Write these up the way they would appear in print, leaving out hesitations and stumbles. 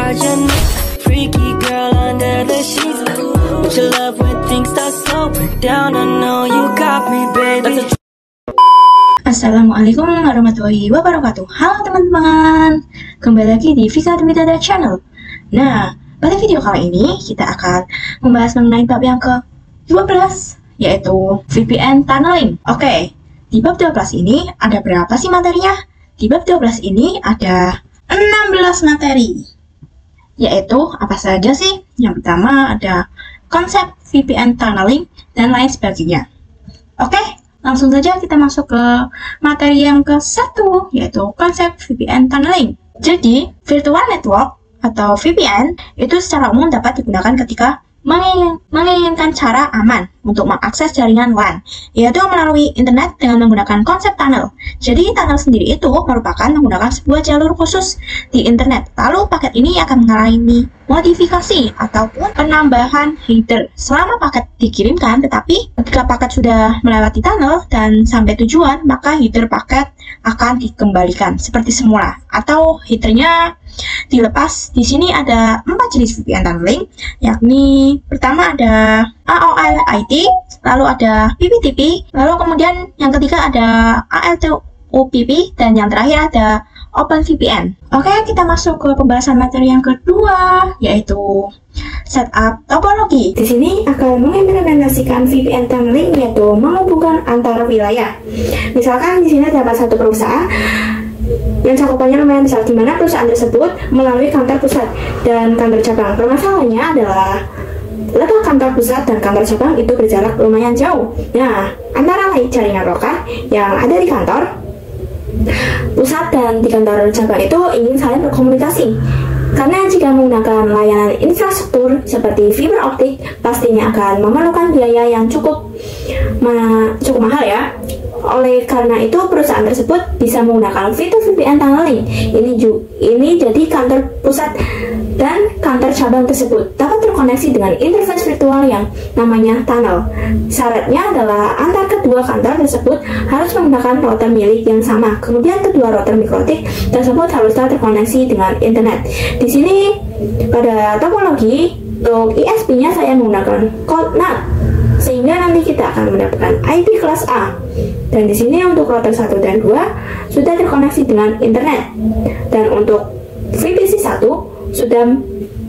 charging me. Freaky girl under the sheets. But your love when things start slowing down. I know you got me, baby. Assalamualaikum warahmatullahi wabarakatuh. Halo teman-teman, kembali lagi di Vika Dwi-Dada Channel. Nah, pada video kali ini kita akan membahas mengenai bab yang ke-12, yaitu VPN tunneling. Oke, di bab 12 ini ada berapa sih materinya? Di bab 12 ini ada 16 materi, yaitu apa saja sih? Yang pertama ada konsep VPN tunneling dan lain sebagainya. Oke, langsung saja kita masuk ke materi yang ke-1, yaitu konsep VPN tunneling. Jadi, virtual network atau VPN itu secara umum dapat digunakan ketika menginginkan cara aman untuk mengakses jaringan LAN, yaitu melalui internet dengan menggunakan konsep tunnel. Jadi, tunnel sendiri itu merupakan menggunakan sebuah jalur khusus di internet. Lalu, paket ini akan mengalami modifikasi ataupun penambahan header selama paket dikirimkan, tetapi ketika paket sudah melewati tunnel dan sampai tujuan, maka header paket akan dikembalikan seperti semula atau headernya dilepas. Di sini ada 4 jenis VPN tunneling, yakni pertama ada AOL-IT, lalu ada PPTP, lalu kemudian yang ketiga ada ALTUPP, dan yang terakhir ada OpenVPN. Oke, kita masuk ke pembahasan materi yang kedua, yaitu setup topologi. Di sini akan mengimplementasikan VPN tunneling, yaitu menghubungkan antar wilayah. Misalkan di sini terdapat satu perusahaan yang cakupannya lumayan besar, di mana perusahaan tersebut melalui kantor pusat dan kantor cabang. Permasalahannya adalah letak kantor pusat dan kantor cabang itu berjarak lumayan jauh. Nah, antara lain jaringan lokal yang ada di kantor pusat dan di kantor cabang itu ingin saling berkomunikasi. Karena jika menggunakan layanan infrastruktur seperti fiber optik, pastinya akan memerlukan biaya yang cukup mahal ya. Oleh karena itu, perusahaan tersebut bisa menggunakan fitur VPN tunneling. Ini jadi kantor pusat dan kantor cabang tersebut dapat terkoneksi dengan interface virtual yang namanya tunnel. Syaratnya adalah antar kedua kantor tersebut harus menggunakan router milik yang sama. Kemudian kedua router mikrotik tersebut haruslah terkoneksi dengan internet. Di sini pada topologi untuk ISP-nya saya menggunakan code NAT, sehingga nanti kita akan mendapatkan IP kelas A. Dan di sini untuk router 1 dan 2 sudah terkoneksi dengan internet. Dan untuk VPC 1 sudah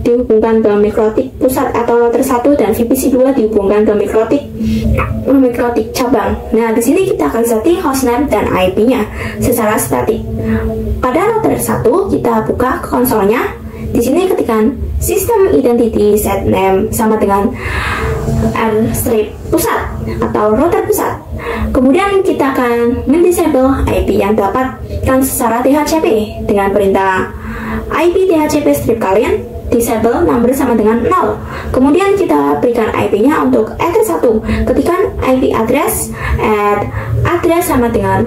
dihubungkan ke mikrotik pusat atau router 1, dan VPC 2 dihubungkan ke mikrotik cabang. Nah, di sini kita akan setting hostname dan IP-nya secara statik. Pada router 1 kita buka konsolnya. Di sini ketikkan sistem identity set name sama dengan R-strip pusat atau router pusat. Kemudian kita akan mendisable IP yang dapatkan secara DHCP dengan perintah IP DHCP strip kalian disable number sama dengan 0. Kemudian kita berikan IP-nya untuk address 1. Ketikkan IP address address sama dengan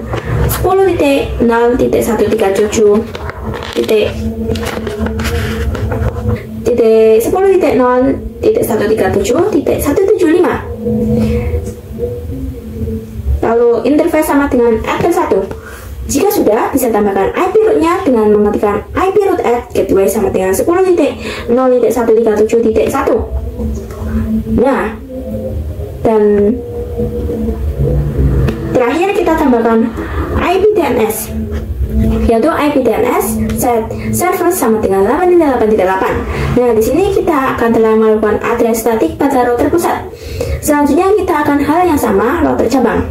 10.0.137.10.0.137.175. Lalu interface sama dengan address 1. Jika sudah, bisa tambahkan IP root-nya dengan mengetikkan IP root at gateway sama dengan 10.0.137.1. Nah, dan terakhir kita tambahkan IP DNS, yaitu IP DNS set server sama dengan 8.8.8. Nah, di sini kita akan telah melakukan address statik pada router pusat. Selanjutnya kita akan hal yang sama router cabang.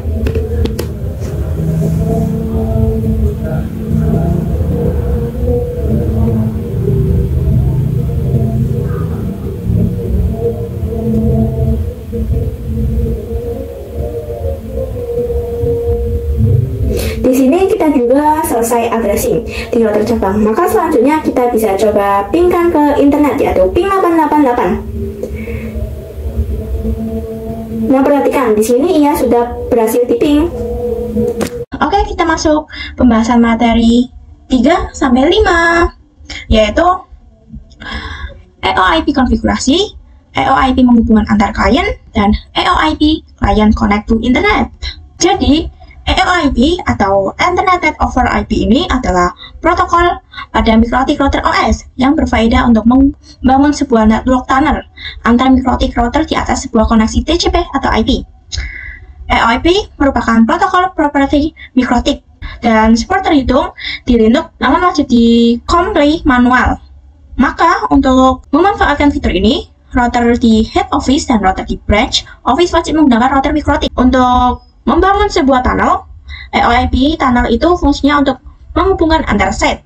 Di sini kita juga selesai addressing di router cabang. Maka selanjutnya kita bisa coba pingkan ke internet, yaitu ping 888. Nah, perhatikan di sini ia sudah berhasil diping. Oke, kita masuk pembahasan materi 3 sampai 5, yaitu EOIP konfigurasi, EOIP menghubungkan antar klien, dan EOIP client connect to internet. Jadi, EOIP atau Ethernet over IP ini adalah protokol pada MikroTik router OS yang berfaedah untuk membangun sebuah network tunnel antara MikroTik router di atas sebuah koneksi TCP atau IP. EOIP merupakan protokol properti MikroTik dan seperti terhitung di Linux namun wajib di comply manual. Maka untuk memanfaatkan fitur ini, router di head office dan router di branch office wajib menggunakan router MikroTik. Untuk membangun sebuah tunnel, EOIP tunnel itu fungsinya untuk menghubungkan antar set,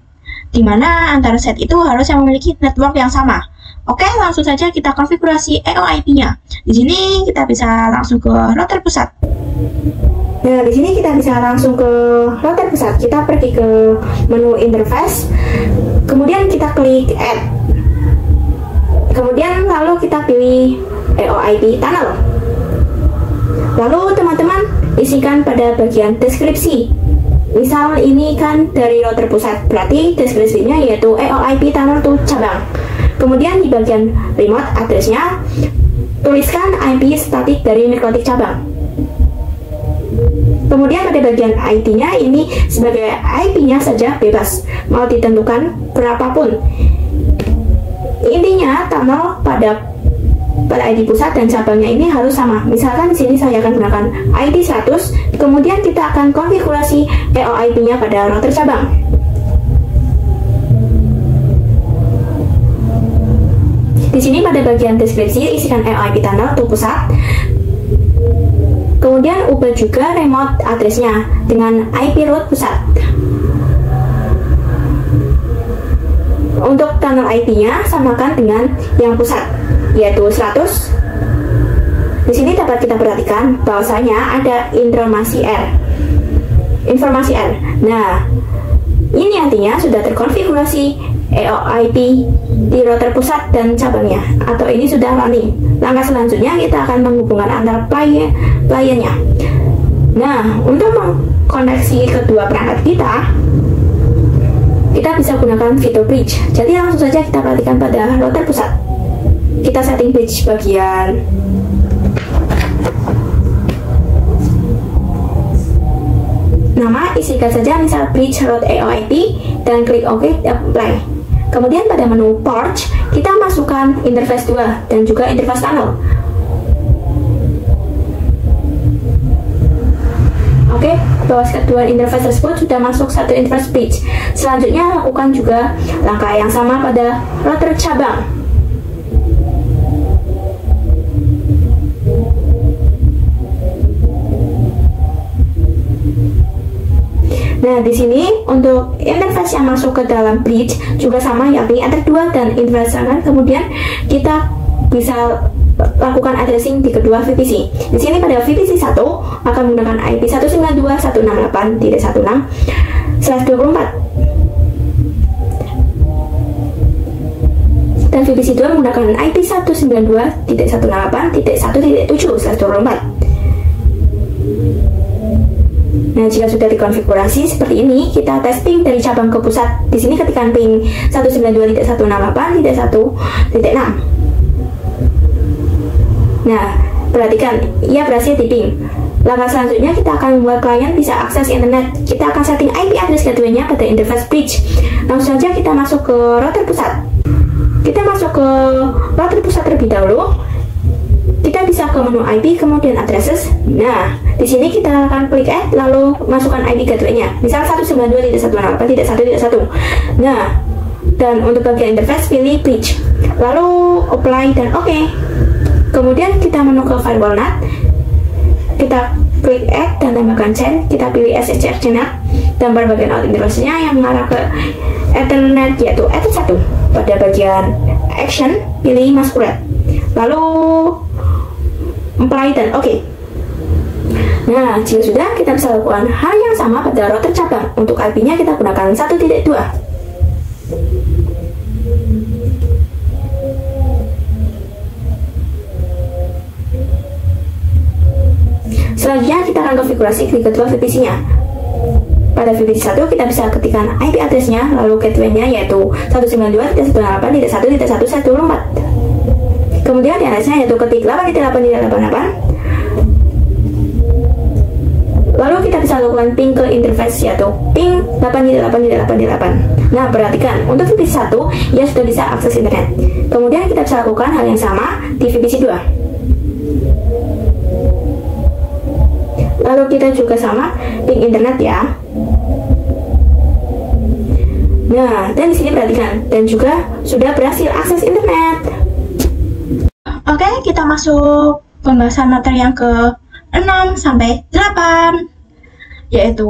di mana antar set itu harus yang memiliki network yang sama. Oke, langsung saja kita konfigurasi EOIP-nya. Di sini kita bisa langsung ke router pusat. Nah, di sini kita bisa langsung ke router pusat. Kita pergi ke menu interface, kemudian kita klik add. Kemudian lalu kita pilih EOIP tunnel. Lalu teman-teman isikan pada bagian deskripsi. Misal ini kan dari router pusat, berarti deskripsinya yaitu EOIP tunnel to cabang. Kemudian di bagian remote address-nya tuliskan IP statik dari MikroTik cabang. Kemudian pada bagian ID-nya ini sebagai IP-nya saja bebas, mau ditentukan berapapun. Intinya tunnel pada ID pusat dan cabangnya ini harus sama. Misalkan di sini saya akan gunakan ID 100, kemudian kita akan konfigurasi EOIP-nya pada router cabang. Di sini pada bagian deskripsi isikan EOIP tunnel to pusat. Kemudian ubah juga remote address-nya dengan IP root pusat. Untuk tunnel IP-nya samakan dengan yang pusat, yaitu 100. Di sini dapat kita perhatikan bahwasanya ada informasi R. Nah, ini artinya sudah terkonfigurasi EOIP di router pusat dan cabangnya, atau ini sudah running. Langkah selanjutnya kita akan menghubungkan antar pelayannya. Nah, untuk mengkoneksi kedua perangkat kita bisa gunakan fitur bridge. Jadi langsung saja kita perhatikan pada router pusat. Kita setting bridge bagian nama, isikan saja misal bridge route EOIP dan klik OK apply. Kemudian pada menu port kita masukkan interface 2 dan juga interface tunnel. Oke, bahwa kedua interface tersebut sudah masuk satu interface bridge. Selanjutnya lakukan juga langkah yang sama pada router cabang. Nah, di sini untuk interface yang masuk ke dalam bridge juga sama, yakni enter 2 dan interface tunnel. Kemudian kita bisa lakukan addressing di kedua VPC. Di sini pada VPC 1 akan menggunakan IP 192.168.16/24 dan VPC 2 menggunakan IP 192.168.1.7/24. Nah, jika sudah dikonfigurasi seperti ini, kita testing dari cabang ke pusat. Di sini ketikkan ping 192.168.1.6. Nah, perhatikan, ia berhasil di ping. Langkah selanjutnya kita akan membuat klien bisa akses internet. Kita akan setting IP address gateway-nya pada interface bridge. Langsung saja kita masuk ke router pusat. Kita masuk ke router pusat terlebih dahulu. Kita bisa ke menu IP, kemudian addresses. Nah, di sini kita akan klik add, lalu masukkan IP gateway-nya. Misal 192.168.1.1. Nah, dan untuk bagian interface pilih bridge, lalu apply dan OK. Kemudian kita menu ke firewall NAT. Kita klik add dan tambahkan chain. Kita pilih SSH NAT dan pada bagian out interface-nya yang mengarah ke Ethernet yaitu Ether 1. Pada bagian action pilih masquerade, lalu apply dan OK. Nah, jika sudah, kita bisa lakukan hal yang sama pada router cabang. Untuk IP-nya kita gunakan 1.2. Selanjutnya kita akan konfigurasi di kedua VPC-nya. Pada VPC 1 kita bisa ketikkan IP address-nya, lalu gateway-nya yaitu 192.168.1.1.4. Kemudian DNS-nya yaitu ketik 8.8.8.8. Lalu kita bisa lakukan ping ke interface, yaitu ping 8.8.8.8. Nah, perhatikan, untuk VPC 1 ia sudah bisa akses internet. Kemudian kita bisa lakukan hal yang sama di VPC 2. Lalu kita juga sama ping internet ya. Nah, dan di sini perhatikan, dan juga sudah berhasil akses internet. Oke, kita masuk pembahasan materi yang ke-6 sampai 8, yaitu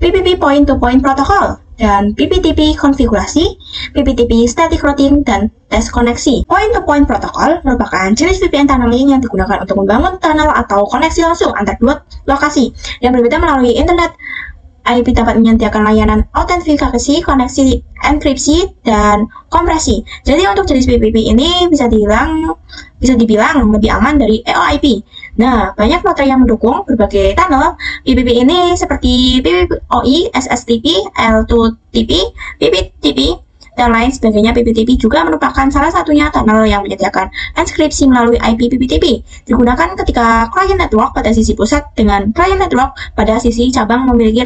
PPP point-to-point protocol dan PPTP konfigurasi, PPTP static routing, dan tes koneksi. Point-to-point protocol merupakan jenis VPN tunneling yang digunakan untuk membangun tunnel atau koneksi langsung antar dua lokasi yang berbeda melalui internet. IP dapat menyediakan layanan autentifikasi, koneksi, enkripsi, dan kompresi. Jadi untuk jenis PPP ini bisa dibilang lebih aman dari EOIP. Nah, banyak materi yang mendukung berbagai tunnel PPP ini seperti PPPoE, SSTP, L2TP, PPTP, dan lain sebagainya. PPTP juga merupakan salah satunya tunnel yang menyediakan enskripsi melalui IP PPTP. Digunakan ketika klien network pada sisi pusat dengan klien network pada sisi cabang memiliki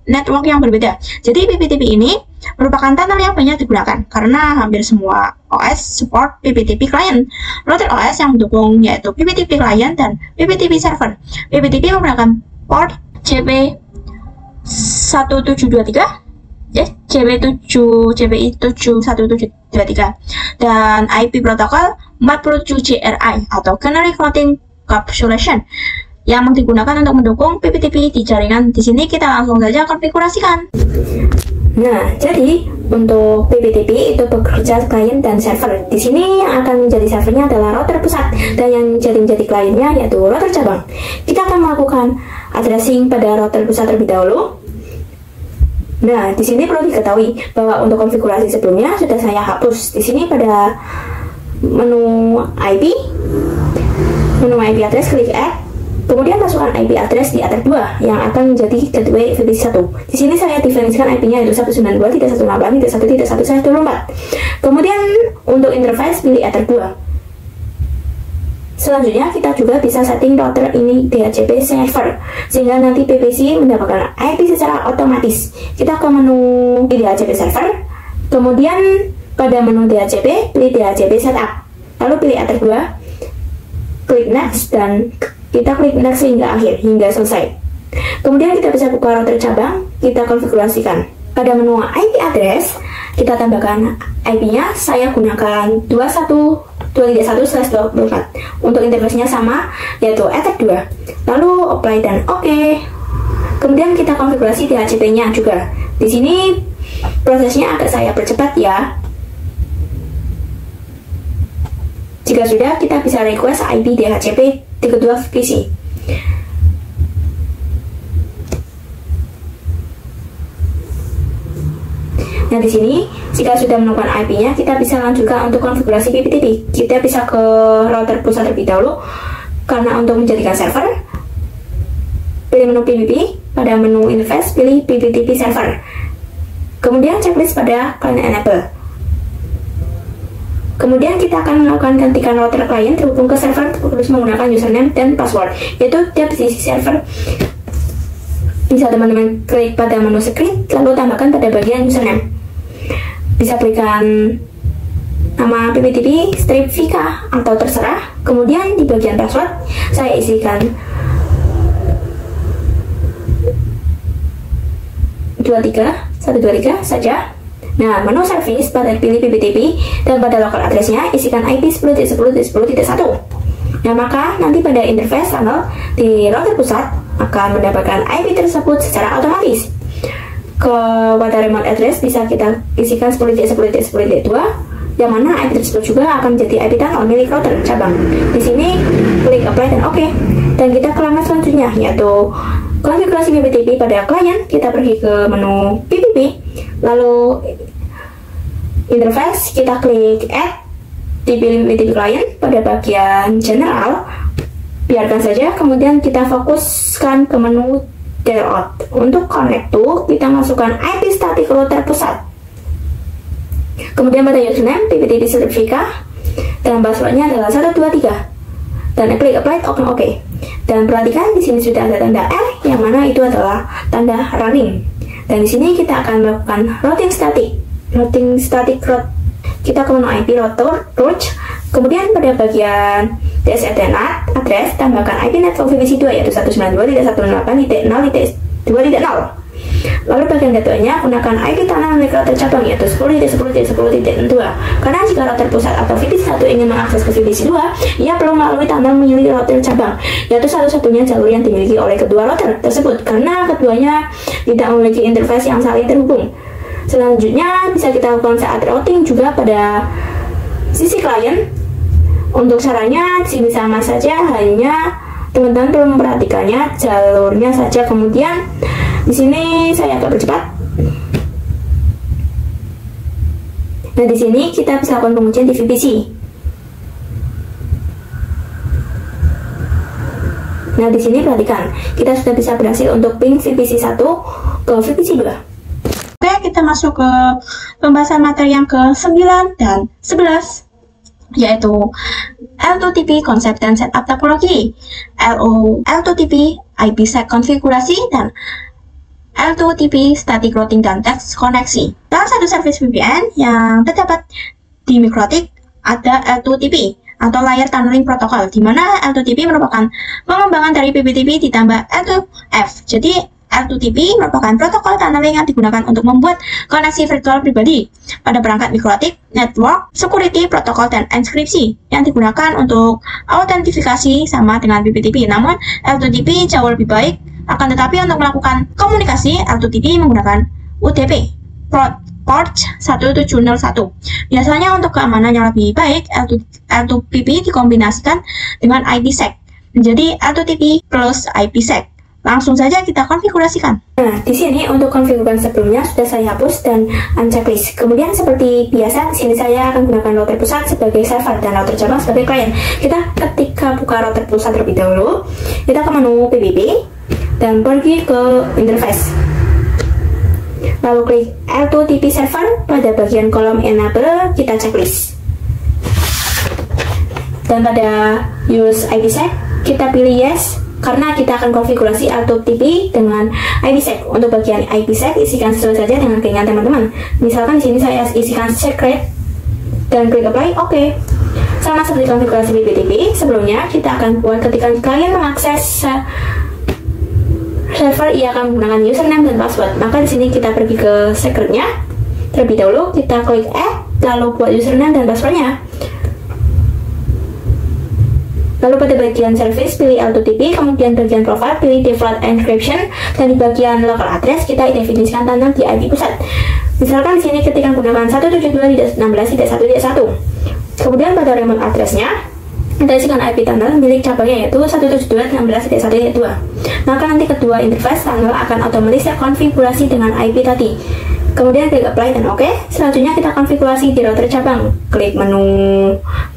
network yang berbeda. Jadi PPTP ini merupakan tunnel yang banyak digunakan karena hampir semua OS support PPTP client. Router OS yang mendukung yaitu PPTP client dan PPTP server. PPTP menggunakan port CB1723, CBI 71723 dan IP protokol 47 CRI atau Canary Routing Encapsulation yang digunakan untuk mendukung PPTP di jaringan. Di sini kita langsung saja konfigurasikan. Nah, jadi untuk PPTP itu bekerja klien dan server. Di sini yang akan menjadi servernya adalah router pusat dan yang menjadi kliennya yaitu router cabang. Kita akan melakukan addressing pada router pusat terlebih dahulu. Nah, di sini perlu diketahui bahwa untuk konfigurasi sebelumnya sudah saya hapus. Di sini pada menu IP address, klik add, kemudian masukkan IP address di address 2 yang akan menjadi gateway VPC 1. Di sini saya definisikan IP-nya yaitu 192.168.1.124. Kemudian untuk interface pilih address 2. Selanjutnya kita juga bisa setting router ini DHCP server sehingga nanti PPC mendapatkan IP secara otomatis. Kita ke menu DHCP server, kemudian pada menu DHCP pilih DHCP setup, lalu pilih address 2, klik next, dan kita klik next hingga akhir, hingga selesai. Kemudian kita bisa buka router cabang, kita konfigurasikan. Pada menu IP address kita tambahkan IP-nya, saya gunakan 2.1.2.1/24. Untuk interface-nya sama, yaitu address 2. Lalu apply dan OK. Kemudian kita konfigurasi DHCP-nya juga. Di sini prosesnya agak saya percepat ya. Jika sudah, kita bisa request IP DHCP di kedua VPC. Nah, di sini jika sudah menemukan IP-nya, kita bisa lanjutkan untuk konfigurasi PPTP. Kita bisa ke router pusat terlebih dahulu. Karena untuk menjadikan server, pilih menu PPP, pada menu interface pilih PPTP server. Kemudian checklist pada client enable. Kemudian kita akan melakukan gantikan router klien terhubung ke server terus menggunakan username dan password, yaitu tiap sisi server. Bisa teman-teman klik pada menu script lalu tambahkan pada bagian username. Bisa berikan nama PPTP strip Vika atau terserah. Kemudian di bagian password saya isikan 123 saja. Nah, menu service pada pilih PPTP dan pada local address-nya isikan IP 10.10.10.1. Nah, maka nanti pada interface tunnel di router pusat akan mendapatkan IP tersebut secara otomatis. Ke pada remote address bisa kita isikan 10.10.10.2 yang mana IP tersebut juga akan menjadi IP tunnel milik router cabang. Di sini klik apply dan OK. Dan kita ke langkah selanjutnya yaitu konfigurasi PPTP pada klien. Kita pergi ke menu PPP, lalu interface kita klik add, dipilih PPTP client pada bagian general, biarkan saja. Kemudian kita fokuskan ke menu dialout. Untuk connect to kita masukkan IP static router pusat. Kemudian pada username PPTP sertifikat dan passwordnya adalah 123 dan klik apply open OK. Dan perhatikan di sini sudah ada tanda R, yang mana itu adalah tanda running. Dan di sini kita akan melakukan routing static route. Kita ke menu IP route, kemudian pada bagian DSL/NAT address tambahkan IP network VPC 2 yaitu 192.168.0.2.0. Lalu bagian gateway-nya gunakan IP tunnel milik router cabang yaitu 10.10.10.2. Karena jika router pusat atau VPC 1 ingin mengakses ke VPC 2, ia perlu melalui tunnel milik router cabang, yaitu satu-satunya jalur yang dimiliki oleh kedua router tersebut karena keduanya tidak memiliki interface yang saling terhubung. Selanjutnya bisa kita lakukan saat routing juga pada sisi klien. Untuk caranya sini sama saja, hanya teman-teman perlu memperhatikannya jalurnya saja. Kemudian di sini saya agak percepat. Nah, di sini kita bisa lakukan pengujian di VPC. Nah, di sini perhatikan, kita sudah bisa berhasil untuk ping VPC 1 ke VPC 2. Oke, kita masuk ke pembahasan materi yang ke-9 dan 11, yaitu L2TP konsep dan setup topologi, L2TP IPsec konfigurasi, dan L2TP static routing dan text koneksi. Salah satu service VPN yang terdapat di Mikrotik ada L2TP atau Layer Tunneling Protocol, di mana L2TP merupakan pengembangan dari PPTP ditambah L2F. Jadi L2TP merupakan protokol tunneling yang digunakan untuk membuat koneksi virtual pribadi pada perangkat Mikrotik, network, security, protokol, dan enkripsi yang digunakan untuk autentifikasi sama dengan PPTP. Namun L2TP jauh lebih baik. Akan tetapi untuk melakukan komunikasi, L2TP menggunakan UDP port 1701. Biasanya untuk keamanan yang lebih baik, L2TP dikombinasikan dengan IPsec menjadi L2TP plus IPsec. Langsung saja kita konfigurasikan. Nah, di sini untuk konfigurasi sebelumnya sudah saya hapus dan unchecklist. Kemudian seperti biasa, di sini saya akan gunakan router pusat sebagai server dan router cabang sebagai klien. Kita ketika buka router pusat terlebih dahulu, kita ke menu PBB dan pergi ke interface. Lalu klik L2TP server, pada bagian kolom enable kita checklist. Dan pada use IPsec kita pilih yes, karena kita akan konfigurasi L2TP dengan IPsec. Untuk bagian IPsec isikan sesuai saja dengan keinginan teman-teman. Misalkan di sini saya isikan secret dan klik apply, oke. Sama seperti konfigurasi PPTP sebelumnya, kita akan buat ketika kalian mengakses server, ia akan menggunakan username dan password. Maka di sini kita pergi ke secretnya terlebih dahulu, kita klik add, lalu buat username dan passwordnya. Lalu pada bagian service pilih L2TP, kemudian bagian profile pilih default encryption, dan di bagian local address kita definisikan tunnel di IP pusat. Misalkan di sini ketika menggunakan 172.16.1.1. Kemudian pada remote addressnya kita isikan IP tunnel milik cabangnya yaitu 172.16.1.2. Maka nanti kedua interface tunnel akan otomatis terkonfigurasi dengan IP tadi. Kemudian klik apply dan oke. Selanjutnya kita konfigurasi di router cabang. Klik menu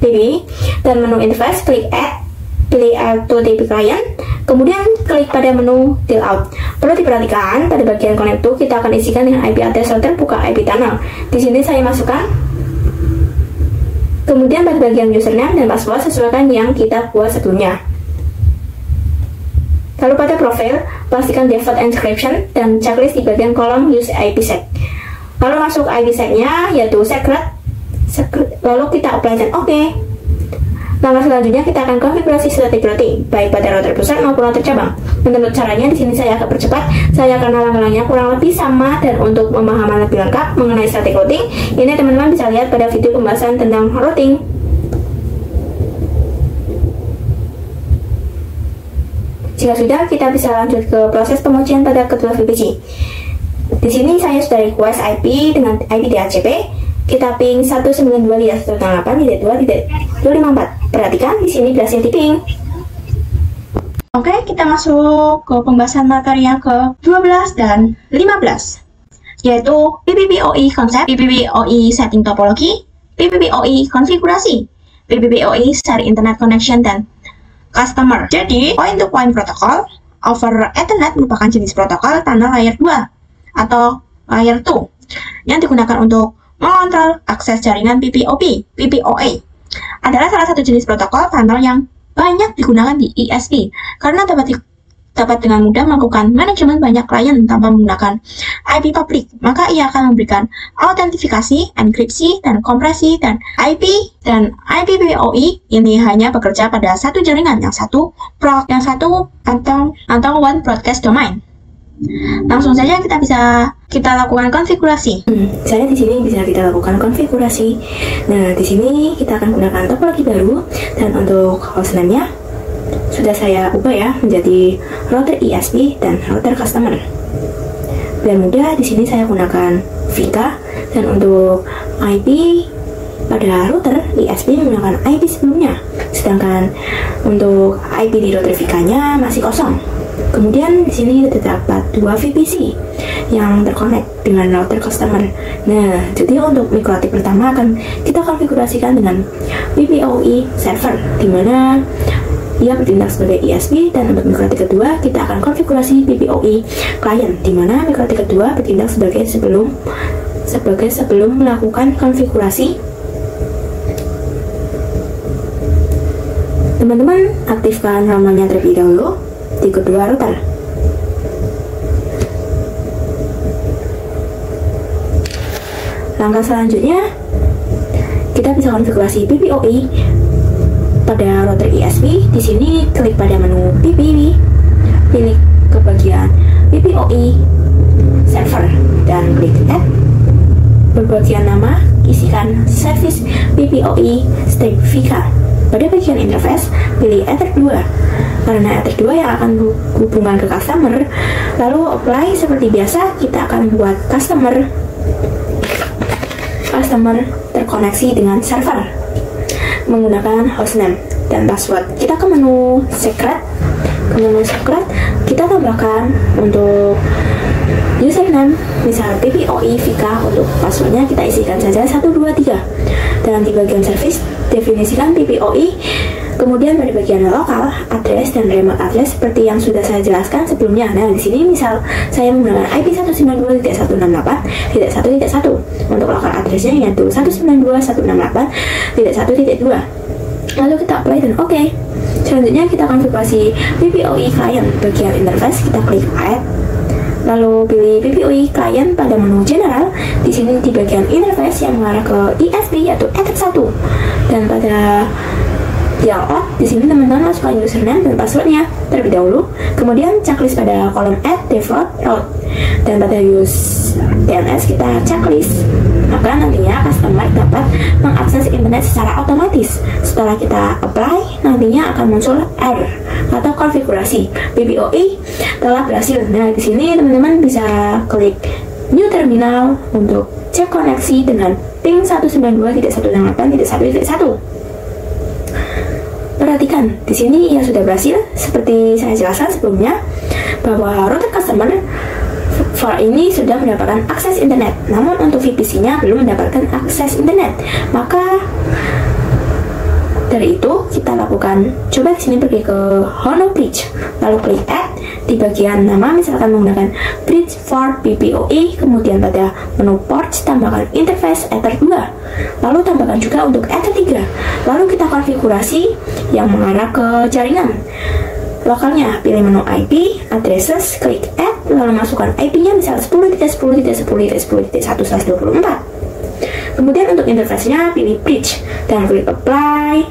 PB dan menu interface, klik add, pilih L2TP client, kemudian klik pada menu deal out. Perlu diperhatikan pada bagian connect to kita akan isikan dengan IP address router bukan IP tunnel. Di sini saya masukkan. Kemudian pada bagian username dan password sesuaikan yang kita buat sebelumnya. Lalu pada profil, pastikan default encryption dan checklist di bagian kolom use IPsec. Lalu masuk IPsec-nya yaitu secret, lalu kita apply dan oke. Langkah selanjutnya kita akan konfigurasi static routing baik pada router pusat maupun router cabang. Menurut caranya di sini saya agak percepat, saya akan halang-halangnya kurang lebih sama, dan untuk pemahaman lebih lengkap mengenai static routing, ini teman-teman bisa lihat pada video pembahasan tentang routing. Jika sudah, kita bisa lanjut ke proses pengujian pada kedua VPC. Di sini saya sudah request IP dengan IP DHCP. Kita ping 192.168.2.254. Perhatikan di sini berhasil di ping. Oke, kita masuk ke pembahasan materi yang ke-12 dan 15, yaitu PPPoE konsep, PPPoE setting topologi, PPPoE konfigurasi, PPPoE share internet connection, dan customer. Jadi, point-to-point protocol over Ethernet merupakan jenis protokol tunnel layer 2 atau layer 2 yang digunakan untuk mengontrol akses jaringan PPOE adalah salah satu jenis protokol tunnel yang banyak digunakan di ISP karena dapat dengan mudah melakukan manajemen banyak klien tanpa menggunakan IP publik. Maka ia akan memberikan autentifikasi, enkripsi, dan kompresi, dan IP dan IPPOE ini hanya bekerja pada satu jaringan, yang satu atau one broadcast domain. Langsung saja kita lakukan konfigurasi. Misalnya di sini bisa kita lakukan konfigurasi. Nah, di sini kita akan gunakan topologi baru, dan untuk hostname-nya sudah saya ubah ya menjadi router ISP dan router customer. Biar mudah, di sini saya gunakan Vika, dan untuk IP pada router ISP menggunakan IP sebelumnya, sedangkan untuk IP di router Vika-nya masih kosong. Kemudian di sini terdapat dua VPC yang terkonek dengan router customer. Nah, jadi untuk mikrotik pertama akan kita konfigurasikan dengan PPOE server, di mana ia bertindak sebagai ISP, dan untuk mikrotik kedua kita akan konfigurasi PPOE client, di mana mikrotik kedua bertindak sebagai sebelum melakukan konfigurasi. Teman-teman aktifkan ramanya terlebih dahulu di kedua router. Langkah selanjutnya kita bisa konfigurasi PPOE pada router ISP. Di sini klik pada menu PPV, pilih ke bagian PPOE server dan klik add. Berbagian nama, isikan service PPOE strip Vika. Pada bagian interface, pilih Ether 2 karena Ether 2 yang akan hubungan ke customer. Lalu apply seperti biasa, kita akan buat customer terkoneksi dengan server menggunakan hostname dan password. Kita ke menu secret. Kita tambahkan untuk username misal PPOE Vika, untuk passwordnya kita isikan saja 123, dan di bagian service definisikan PPOE. Kemudian pada bagian lokal, address dan remote address seperti yang sudah saya jelaskan sebelumnya. Nah, di sini misal saya menggunakan IP 192.168.1.1. Untuk lokal addressnya yaitu 192.168.1.2. Lalu kita apply dan oke. Selanjutnya kita konfigurasi PPOE client. Bagian interface kita klik add. Lalu pilih PPOE client pada menu general. Di sini di bagian interface yang mengarah ke ISP yaitu Ether 1. Dan pada yang out, di sini teman-teman masukkan username dan passwordnya terlebih dahulu. Kemudian checklist pada kolom add default route, dan pada use DNS kita checklist. Maka nantinya customer dapat mengakses internet secara otomatis. Setelah kita apply, nantinya akan muncul error atau konfigurasi PPOE telah berhasil. Nah, di sini teman-teman bisa klik new terminal untuk cek koneksi dengan ping 192.168.1.1. Perhatikan, di sini ia sudah berhasil. Seperti saya jelaskan sebelumnya, bahwa router customer for ini sudah mendapatkan akses internet, namun untuk VPC-nya belum mendapatkan akses internet. Maka dari itu kita lakukan, coba di sini pergi ke Hono Bridge, lalu klik add. Di bagian nama misalkan menggunakan bridge for PPOE, kemudian pada menu ports tambahkan interface Ether 2, lalu tambahkan juga untuk Ether 3. Lalu kita konfigurasi yang mengarah ke jaringan lokalnya, pilih menu IP, addresses, klik add, lalu masukkan IP-nya misal 10.10.10.1/24. Kemudian untuk interface-nya pilih bridge dan klik apply.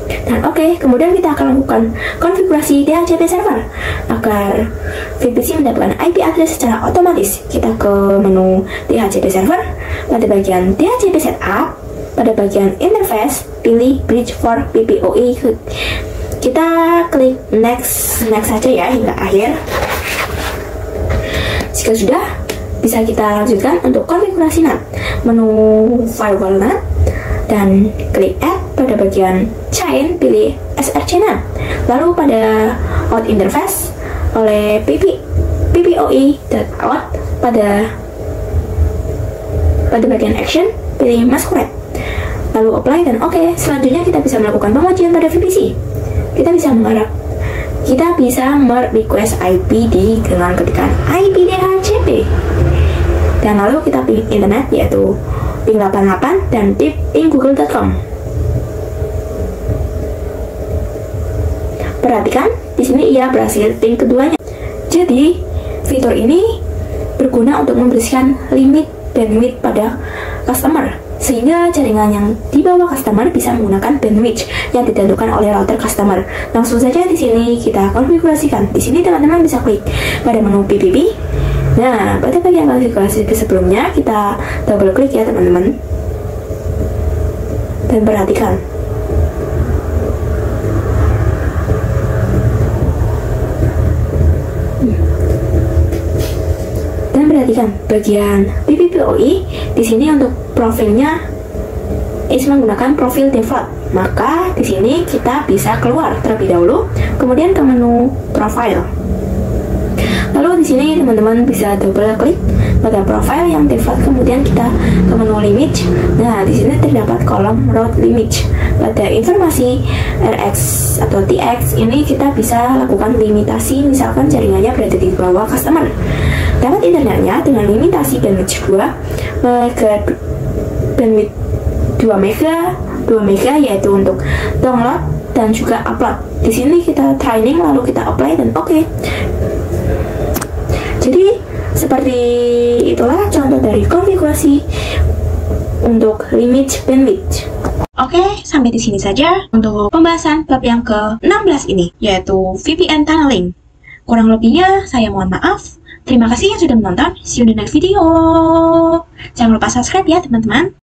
Dan oke, kemudian kita akan lakukan konfigurasi DHCP server agar VPC mendapatkan IP address secara otomatis. Kita ke menu DHCP server, pada bagian DHCP setup, pada bagian interface pilih bridge for PPOE. Kita klik next saja ya hingga akhir. Jika sudah, bisa kita lanjutkan untuk konfigurasi NAT. Menu firewall NAT dan klik add. Pada bagian chain pilih SRC NAT. Lalu pada out interface oleh PPOE.out pada bagian action pilih masquerade. Lalu apply dan oke. Selanjutnya kita bisa melakukan pengujian pada VPC. Kita bisa merequest IP dengan ketikan IP DHCP. Dan lalu kita pilih internet yaitu ping 88 dan ping google.com. perhatikan, di sini ia berhasil ping keduanya. Jadi, fitur ini berguna untuk membersihkan limit bandwidth pada customer, sehingga jaringan yang di bawah customer bisa menggunakan bandwidth yang ditentukan oleh router customer. Langsung saja di sini kita konfigurasikan. Di sini teman-teman bisa klik pada menu PPP. Nah, pada bagian konfigurasi sebelumnya kita double klik ya teman-teman. Dan perhatikan. Dan perhatikan bagian PPPoE di sini untuk profilnya menggunakan profil default. Maka di sini kita bisa keluar terlebih dahulu, kemudian ke menu profile. Lalu di sini teman-teman bisa double klik pada profile yang default, kemudian kita ke menu limit. Nah, di sini terdapat kolom route limit. Pada informasi RX atau TX ini kita bisa lakukan limitasi, misalkan jaringannya berada di bawah customer. Dapat internetnya dengan limitasi bandwidth 2 mega yaitu untuk download dan juga upload. Di sini kita training lalu kita apply dan oke. Jadi seperti itulah contoh dari konfigurasi untuk limit bandwidth. Oke, sampai di sini saja untuk pembahasan bab yang ke-16 ini, yaitu VPN tunneling. Kurang lebihnya saya mohon maaf. Terima kasih yang sudah menonton. See you in the next video. Jangan lupa subscribe ya teman-teman.